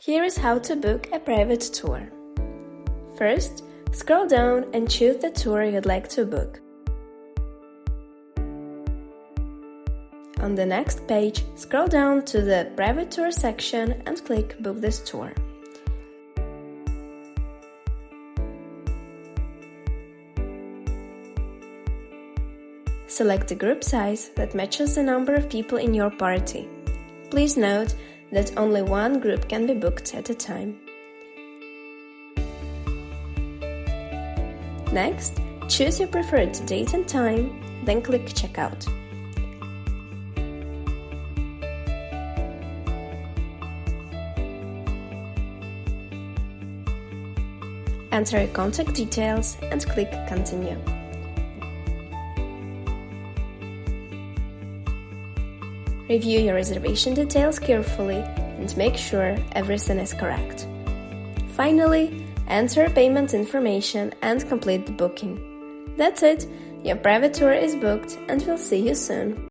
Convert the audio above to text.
Here is how to book a private tour. First, scroll down and choose the tour you'd like to book. On the next page, scroll down to the Private Tour section and click Book this tour. Select the group size that matches the number of people in your party. Please note that only one group can be booked at a time. Next, choose your preferred date and time, then click Checkout. Enter your contact details and click Continue. Review your reservation details carefully and make sure everything is correct. Finally, enter payment information and complete the booking. That's it, your private tour is booked and we'll see you soon.